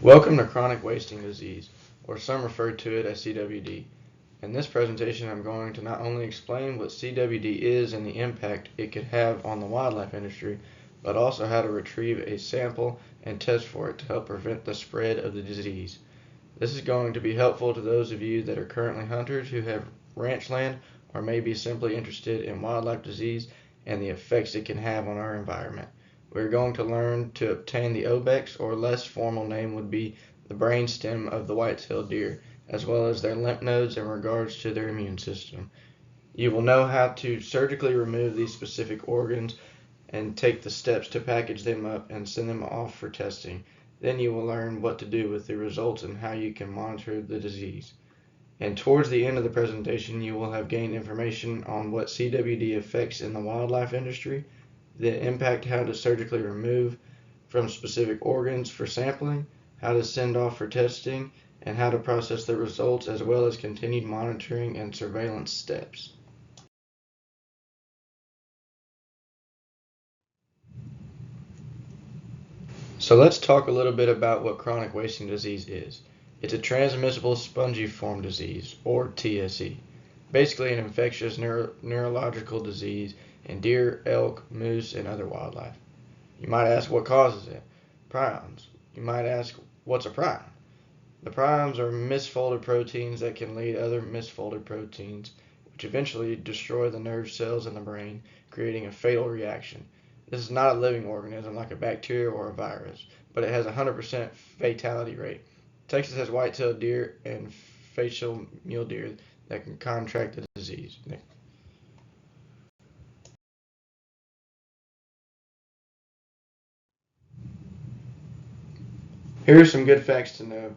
Welcome to chronic wasting disease, or some refer to it as CWD. In this presentation, I'm going to not only explain what CWD is and the impact it could have on the wildlife industry, but also how to retrieve a sample and test for it to help prevent the spread of the disease. This is going to be helpful to those of you that are currently hunters who have ranch land or may be simply interested in wildlife disease and the effects it can have on our environment. We're going to learn to obtain the obex, or less formal name would be the brainstem of the white-tailed deer, as well as their lymph nodes in regards to their immune system. You will know how to surgically remove these specific organs and take the steps to package them up and send them off for testing. Then you will learn what to do with the results and how you can monitor the disease. And towards the end of the presentation, you will have gained information on what CWD affects in the wildlife industry, the impact how to surgically remove from specific organs for sampling, how to send off for testing, and how to process the results, as well as continued monitoring and surveillance steps. So let's talk a little bit about what chronic wasting disease is. It's a transmissible spongiform disease, or TSE. Basically an infectious neurological disease in deer, elk, moose, and other wildlife. You might ask what causes it. Prions. You might ask, what's a prion? The prions are misfolded proteins that can lead other misfolded proteins, which eventually destroy the nerve cells in the brain, creating a fatal reaction. This is not a living organism like a bacteria or a virus, but it has a 100% fatality rate. Texas has white-tailed deer and facial mule deer that can contract the disease. Here are some good facts to know.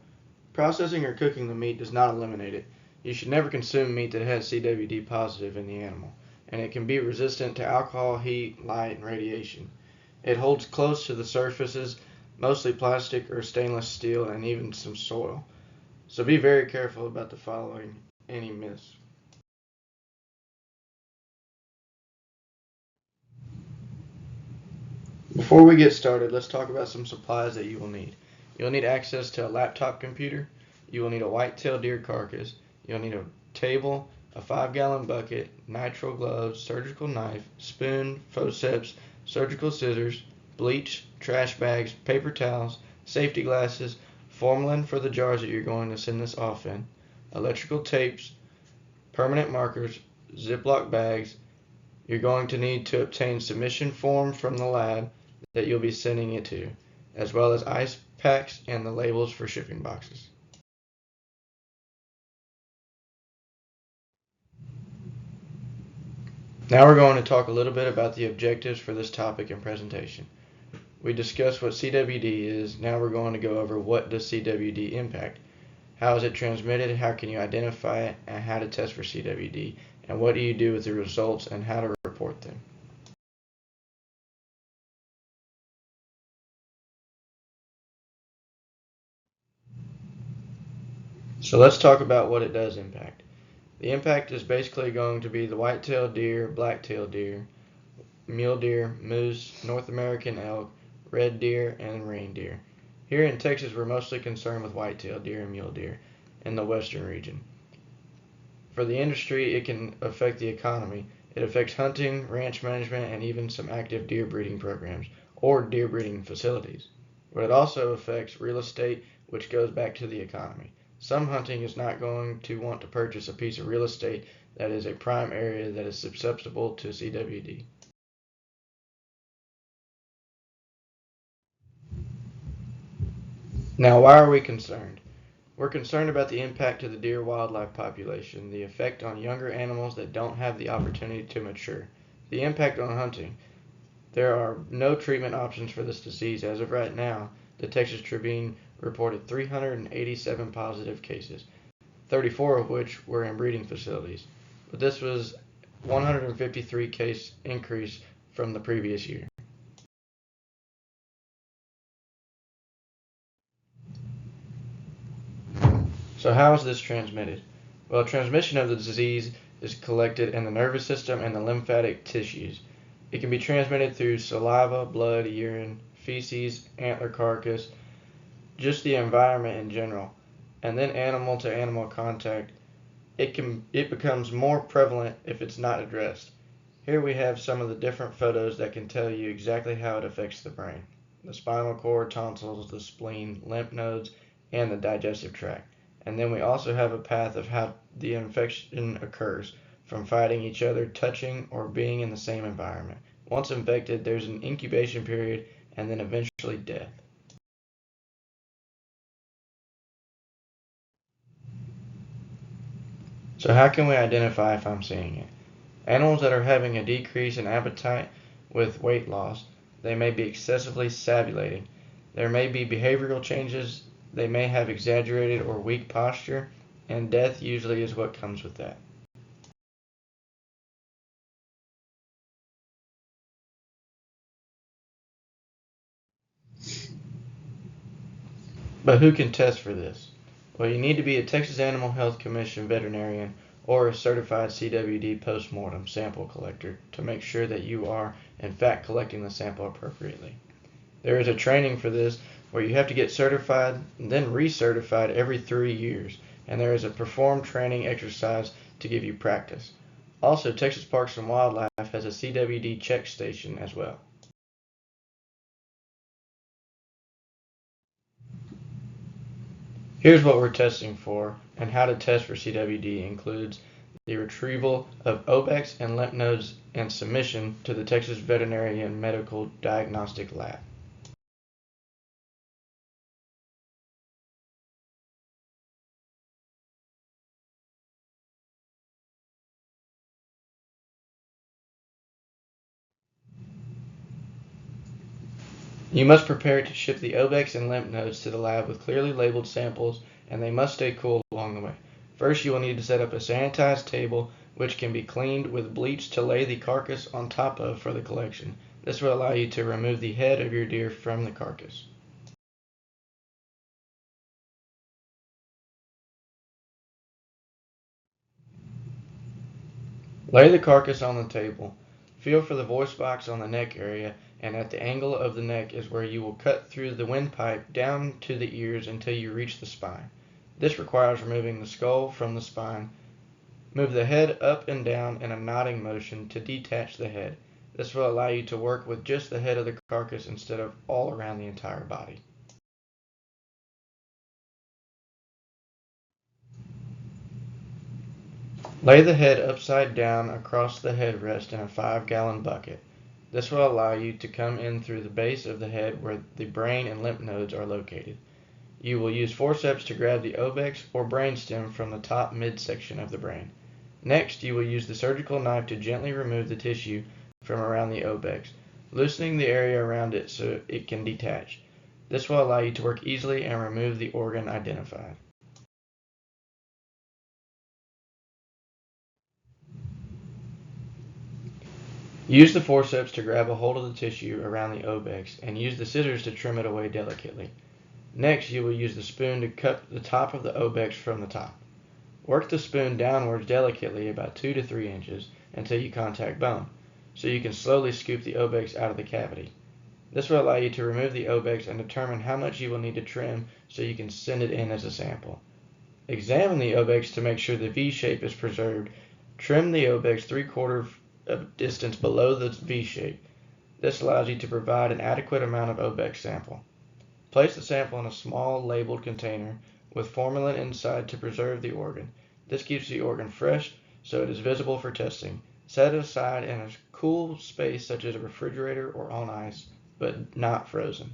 Processing or cooking the meat does not eliminate it. You should never consume meat that has CWD positive in the animal, and it can be resistant to alcohol, heat, light, and radiation. It holds close to the surfaces, mostly plastic or stainless steel, and even some soil. So be very careful about the following any myths. Before we get started, let's talk about some supplies that you will need. You'll need access to a laptop computer. You will need a white-tailed deer carcass. You'll need a table, a 5-gallon bucket, nitrile gloves, surgical knife, spoon, forceps, surgical scissors, bleach, trash bags, paper towels, safety glasses, formalin for the jars that you're going to send this off in, electrical tapes, permanent markers, Ziploc bags. You're going to need to obtain submission form from the lab that you'll be sending it to, as well as ice packs and the labels for shipping boxes. Now we're going to talk a little bit about the objectives for this topic and presentation. We discussed what CWD is. Now we're going to go over what does CWD impact. How is it transmitted? How can you identify it? And how to test for CWD? And what do you do with the results and how to report them? So let's talk about what it does impact. The impact is basically going to be the white-tailed deer, black-tailed deer, mule deer, moose, North American elk, red deer, and reindeer. Here in Texas, we're mostly concerned with white-tailed deer and mule deer in the western region. For the industry, it can affect the economy. It affects hunting, ranch management, and even some active deer breeding programs or deer breeding facilities. But it also affects real estate, which goes back to the economy. Some hunting is not going to want to purchase a piece of real estate that is a prime area that is susceptible to CWD. Now, why are we concerned? We're concerned about the impact to the deer wildlife population, the effect on younger animals that don't have the opportunity to mature, the impact on hunting. There are no treatment options for this disease as of right now. The Texas Tribune reported 387 positive cases, 34 of which were in breeding facilities. But this was 153 case increase from the previous year. So how is this transmitted? Well, transmission of the disease is collected in the nervous system and the lymphatic tissues. It can be transmitted through saliva, blood, urine, feces, antler carcass, just the environment in general, and then animal to animal contact, it becomes more prevalent if it's not addressed. Here we have some of the different photos that can tell you exactly how it affects the brain: the spinal cord, tonsils, the spleen, lymph nodes, and the digestive tract. And then we also have a path of how the infection occurs, from fighting each other, touching, or being in the same environment. Once infected, there's an incubation period and then eventually death. So how can we identify if I'm seeing it? Animals that are having a decrease in appetite with weight loss, they may be excessively savulating. There may be behavioral changes, they may have exaggerated or weak posture, and death usually is what comes with that. But who can test for this? Well, you need to be a Texas Animal Health Commission veterinarian or a certified CWD postmortem sample collector to make sure that you are, in fact, collecting the sample appropriately. There is a training for this where you have to get certified and then recertified every 3 years, and there is a perform training exercise to give you practice. Also, Texas Parks and Wildlife has a CWD check station as well. Here's what we're testing for, and how to test for CWD includes the retrieval of obex and lymph nodes and submission to the Texas Veterinarian Medical Diagnostic Lab. You must prepare to ship the obex and lymph nodes to the lab with clearly labeled samples, and they must stay cool along the way. First, you will need to set up a sanitized table which can be cleaned with bleach to lay the carcass on top of for the collection. This will allow you to remove the head of your deer from the carcass. Lay the carcass on the table. Feel for the voice box on the neck area, and at the angle of the neck is where you will cut through the windpipe down to the ears until you reach the spine. This requires removing the skull from the spine. Move the head up and down in a nodding motion to detach the head. This will allow you to work with just the head of the carcass instead of all around the entire body. Lay the head upside down across the headrest in a 5-gallon bucket. This will allow you to come in through the base of the head where the brain and lymph nodes are located. You will use forceps to grab the obex or brainstem from the top midsection of the brain. Next, you will use the surgical knife to gently remove the tissue from around the obex, loosening the area around it so it can detach. This will allow you to work easily and remove the organ identified. Use the forceps to grab a hold of the tissue around the obex and use the scissors to trim it away delicately. Next, you will use the spoon to cut the top of the obex from the top. Work the spoon downwards delicately about 2 to 3 inches until you contact bone, so you can slowly scoop the obex out of the cavity. This will allow you to remove the obex and determine how much you will need to trim so you can send it in as a sample. Examine the obex to make sure the V shape is preserved. Trim the obex 3/4 of distance below the V shape. This allows you to provide an adequate amount of obex sample. Place the sample in a small labeled container with formalin inside to preserve the organ. This keeps the organ fresh so it is visible for testing. Set it aside in a cool space such as a refrigerator or on ice, but not frozen.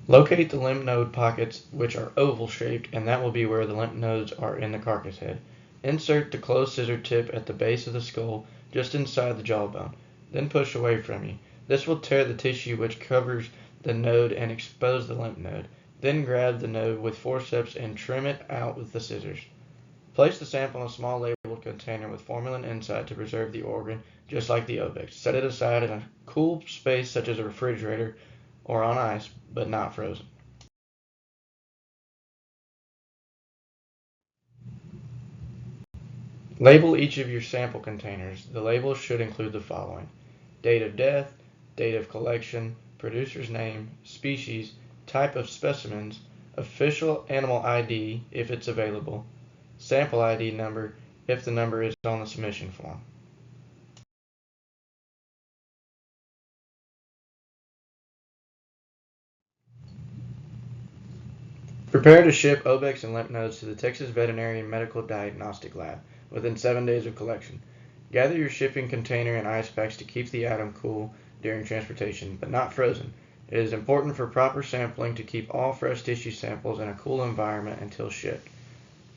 Locate the lymph node pockets, which are oval shaped, and that will be where the lymph nodes are in the carcass head. Insert the closed scissor tip at the base of the skull, just inside the jawbone. Then push away from you. This will tear the tissue which covers the node and expose the lymph node. Then grab the node with forceps and trim it out with the scissors. Place the sample in a small labeled container with formalin inside to preserve the organ, just like the obex. Set it aside in a cool space such as a refrigerator or on ice, but not frozen. Label each of your sample containers. The labels should include the following: date of death, date of collection, producer's name, species, type of specimens, official animal ID if it's available, sample ID number if the number is on the submission form. Prepare to ship Obex and lymph nodes to the Texas Veterinary and Medical Diagnostic Lab within 7 days of collection. Gather your shipping container and ice packs to keep the item cool during transportation, but not frozen. It is important for proper sampling to keep all fresh tissue samples in a cool environment until shipped.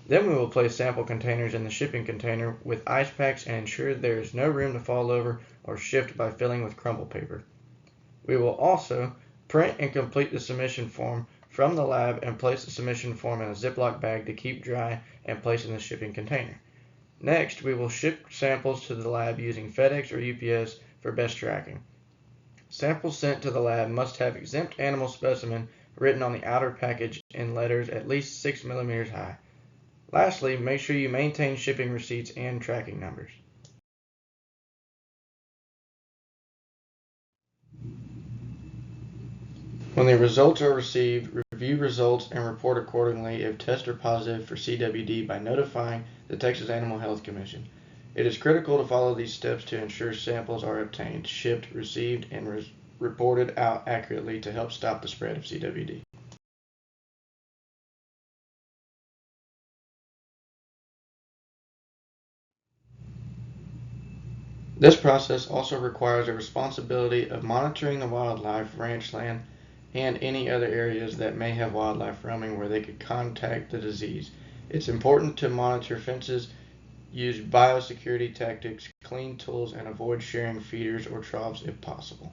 Then we will place sample containers in the shipping container with ice packs and ensure there is no room to fall over or shift by filling with crumble paper. We will also print and complete the submission form from the lab and place the submission form in a Ziploc bag to keep dry and place in the shipping container. Next, we will ship samples to the lab using FedEx or UPS for best tracking. Samples sent to the lab must have exempt animal specimen written on the outer package in letters at least 6 millimeters high. Lastly, make sure you maintain shipping receipts and tracking numbers. When the results are received, review results and report accordingly if tests are positive for CWD by notifying the Texas Animal Health Commission. It is critical to follow these steps to ensure samples are obtained, shipped, received, and reported out accurately to help stop the spread of CWD. This process also requires a responsibility of monitoring the wildlife, ranch land, and any other areas that may have wildlife roaming where they could contact the disease. It's important to monitor fences, use biosecurity tactics, clean tools, and avoid sharing feeders or troughs if possible.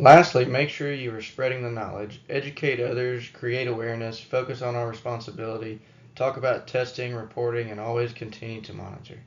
Lastly, make sure you are spreading the knowledge, educate others, create awareness, focus on our responsibility, talk about testing, reporting, and always continue to monitor.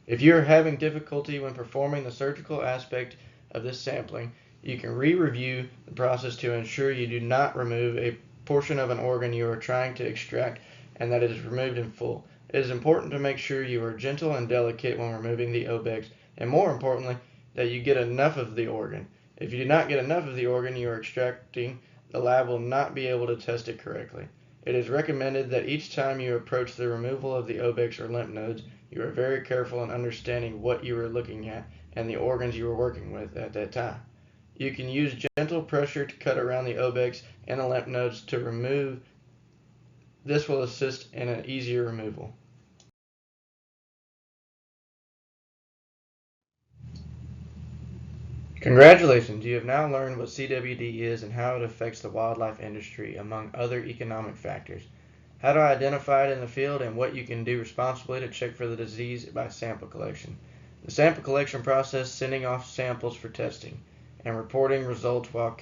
If you are having difficulty when performing the surgical aspect of this sampling, you can re-review the process to ensure you do not remove a portion of an organ you are trying to extract and that it is removed in full. It is important to make sure you are gentle and delicate when removing the obex, and more importantly, that you get enough of the organ. If you do not get enough of the organ you are extracting, the lab will not be able to test it correctly. It is recommended that each time you approach the removal of the obex or lymph nodes, you are very careful in understanding what you are looking at and the organs you are working with at that time. You can use gentle pressure to cut around the obex and the lymph nodes to remove. This will assist in an easier removal. Congratulations, you have now learned what CWD is and how it affects the wildlife industry, among other economic factors. How to identify it in the field and what you can do responsibly to check for the disease by sample collection. The sample collection process, sending off samples for testing, and reporting results while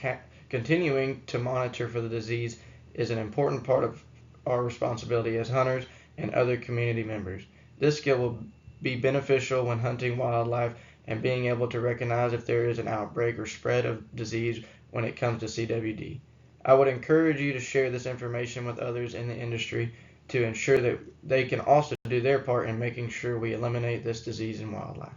continuing to monitor for the disease is an important part of our responsibility as hunters and other community members. This skill will be beneficial when hunting wildlife and being able to recognize if there is an outbreak or spread of disease when it comes to CWD. I would encourage you to share this information with others in the industry to ensure that they can also do their part in making sure we eliminate this disease in wildlife.